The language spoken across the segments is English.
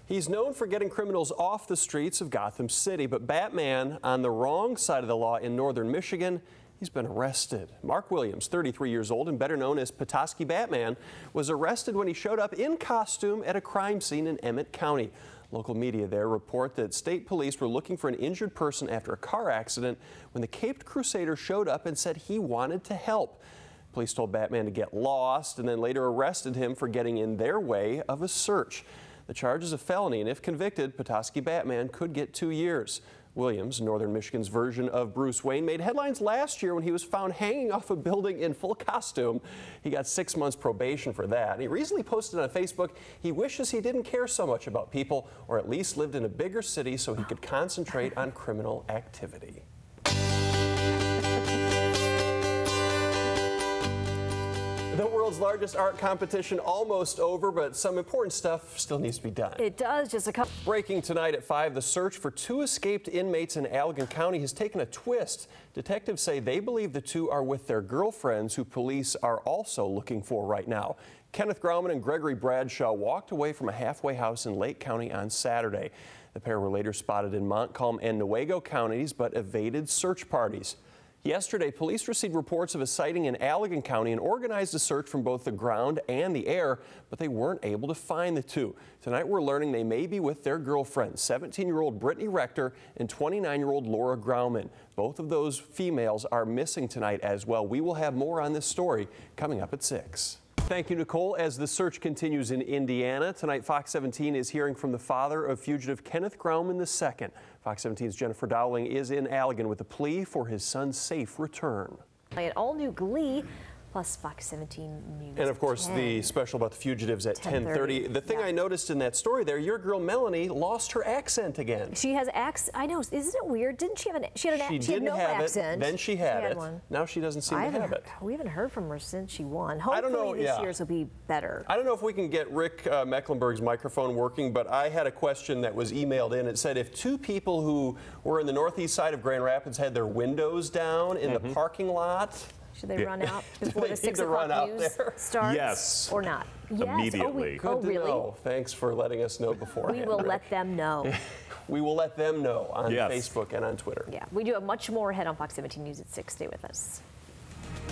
He's known for getting criminals off the streets of Gotham City, but Batman on the wrong side of the law in northern Michigan, he's been arrested. Mark Williams, 33 years old and better known as Petoskey Batman, was arrested when he showed up in costume at a crime scene in Emmett County. Local media there report that state police were looking for an injured person after a car accident when the Caped Crusader showed up and said he wanted to help. Police told Batman to get lost and then later arrested him for getting in their way of a search. The charge is a felony, and if convicted, Petoskey Batman could get 2 years. Williams, Northern Michigan's version of Bruce Wayne, made headlines last year when he was found hanging off a building in full costume. He got 6 months probation for that. And he recently posted on Facebook he wishes he didn't care so much about people, or at least lived in a bigger city so he could concentrate on criminal activity. The world's largest art competition almost over, but some important stuff still needs to be done. It does. Just a couple. Breaking tonight at 5, the search for 2 escaped inmates in Allegan County has taken a twist. Detectives say they believe the 2 are with their girlfriends, who police are also looking for right now. Kenneth Grauman and Gregory Bradshaw walked away from a halfway house in Lake County on Saturday. The pair were later spotted in Montcalm and Newaygo counties, but evaded search parties. Yesterday, police received reports of a sighting in Allegan County and organized a search from both the ground and the air, but they weren't able to find the 2. Tonight, we're learning they may be with their girlfriends, 17-year-old Brittany Rector and 29-year-old Laura Grauman. Both of those females are missing tonight as well. We will have more on this story coming up at 6. Thank you, Nicole. As the search continues in Indiana, tonight Fox 17 is hearing from the father of fugitive Kenneth Grauman II. Fox 17's Jennifer Dowling is in Allegan with a plea for his son's safe return. An all-new Glee, plus Fox 17 News. And of course, 10. the special about the fugitives at 10:30. The thing I noticed in that story there, your girl Melanie lost her accent again. She has accent. I know. Isn't it weird? Didn't she have an? She had an. She had no accent. Then she had it. Now she doesn't seem to have it. We haven't heard from her since she won. Hopefully I don't know, this year's will be better. I don't know if we can get Rick Mecklenburg's microphone working, but I had a question that was emailed in. It said if 2 people who were in the northeast side of Grand Rapids had their windows down in the parking lot. Should they run out before the 6 o'clock news starts? Yes. Or not? Yes. Immediately. Oh, really? Know. Thanks for letting us know beforehand. We will Rick. let them know. We will let them know on Facebook and on Twitter. Yeah, we do have much more ahead on Fox 17 News at 6. Stay with us.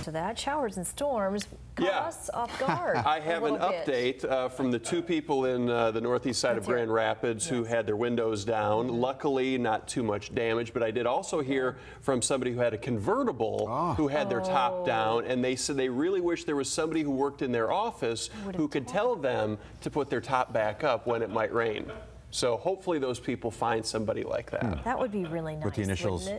To that, showers and storms caught us off guard. I have an update from the 2 people in the northeast side of Grand Rapids who had their windows down. Luckily, not too much damage, but I did also hear from somebody who had a convertible who had their top down, and they said they really wish there was somebody who worked in their office who could tell them to put their top back up when it might rain. So hopefully those people find somebody like that. That would be really nice, with the initials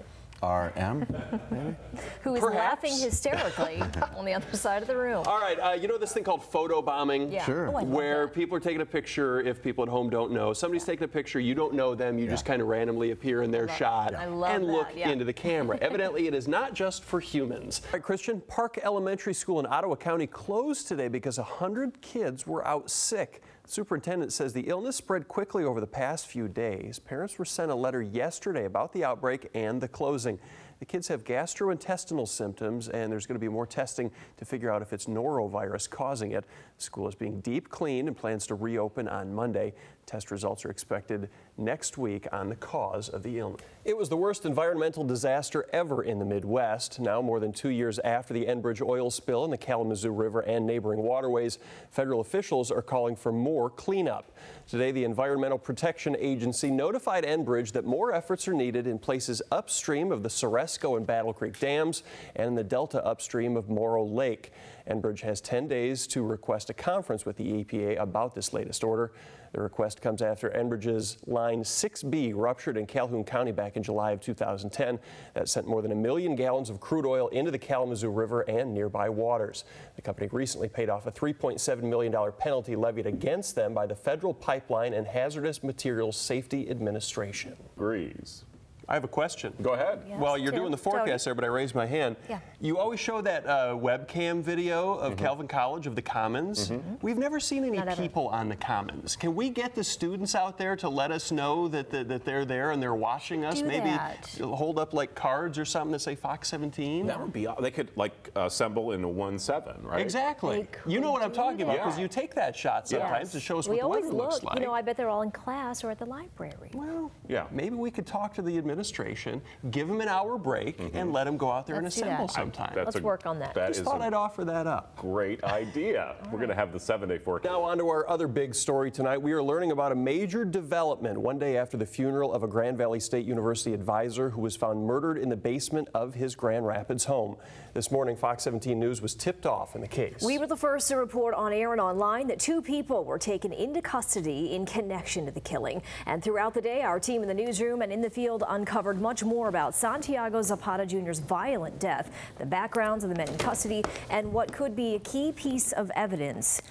RM, maybe? Who is laughing hysterically on the other side of the room. All right, you know this thing called photo bombing? Yeah. Sure. Oh, where people are taking a picture, if people at home don't know. Somebody's taking a picture, you don't know them, you just kind of randomly appear in their shot and look into the camera. Evidently, it is not just for humans. All right, Christian, Park Elementary School in Ottawa County closed today because 100 kids were out sick. The superintendent says the illness spread quickly over the past few days. Parents were sent a letter yesterday about the outbreak and the closing. The kids have gastrointestinal symptoms, and there's going to be more testing to figure out if it's norovirus causing it. The school is being deep cleaned and plans to reopen on Monday. Test results are expected next week on the cause of the illness. It was the worst environmental disaster ever in the Midwest. Now, more than 2 years after the Enbridge oil spill in the Kalamazoo River and neighboring waterways, federal officials are calling for more cleanup. Today, the Environmental Protection Agency notified Enbridge that more efforts are needed in places upstream of the Soresco and Battle Creek dams and in the delta upstream of Morrow Lake. Enbridge has 10 days to request a conference with the EPA about this latest order. The request comes after Enbridge's Line 6B ruptured in Calhoun County back in July of 2010. That sent more than 1 million gallons of crude oil into the Kalamazoo River and nearby waters. The company recently paid off a $3.7 million penalty levied against them by the Federal Pipeline and Hazardous Materials Safety Administration. Breeze. I have a question. Go ahead. Yes, Well, you're Tim. doing the forecast there, but I raised my hand. Yeah. You always show that webcam video of Calvin College of the Commons. We've never seen any people on the Commons. Can we get the students out there to let us know that they're there and they're watching us? Do Maybe that. hold up like cards or something that say Fox 17? That would be, they could like assemble in a 1-7, right? Exactly. You know what I'm talking about because you take that shot sometimes to show us what the weather looks like. You know, I bet they're all in class or at the library. Well, yeah. Maybe we could talk to the administration, give them an hour break, and let them go out there and Let's do assemble that. sometime. Let's work on that. Just thought I'd offer that up. Great idea. We're going to have the 7-day forecast. Now on to our other big story tonight. We are learning about a major development one day after the funeral of a Grand Valley State University advisor who was found murdered in the basement of his Grand Rapids home. This morning, Fox 17 News was tipped off in the case. We were the first to report on air and online that 2 people were taken into custody in connection to the killing. And throughout the day, our team in the newsroom and in the field uncovered much more about Santiago Zapata Jr.'s violent death, the backgrounds of the men in custody, and what could be a key piece of evidence.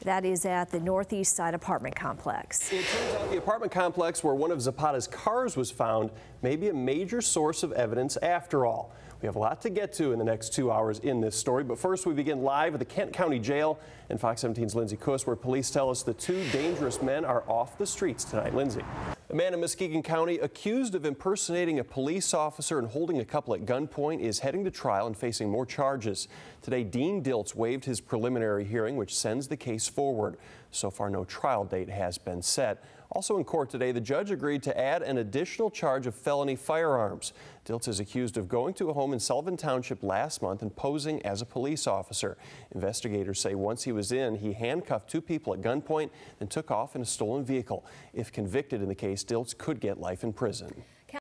That is at the northeast side apartment complex. It turns out the apartment complex where one of Zapata's cars was found may be a major source of evidence after all. We have a lot to get to in the next 2 hours in this story, but first we begin live at the Kent County Jail and Fox 17's Lindsay Kuss, where police tell us the 2 dangerous men are off the streets tonight. Lindsay. A man in Muskegon County accused of impersonating a police officer and holding a couple at gunpoint is heading to trial and facing more charges. Today, Dean Diltz waived his preliminary hearing, which sends the case forward. So far, no trial date has been set. Also in court today, the judge agreed to add an additional charge of felony firearms. Diltz is accused of going to a home in Sullivan Township last month and posing as a police officer. Investigators say once he was in, he handcuffed 2 people at gunpoint and took off in a stolen vehicle. If convicted in the case, Diltz could get life in prison.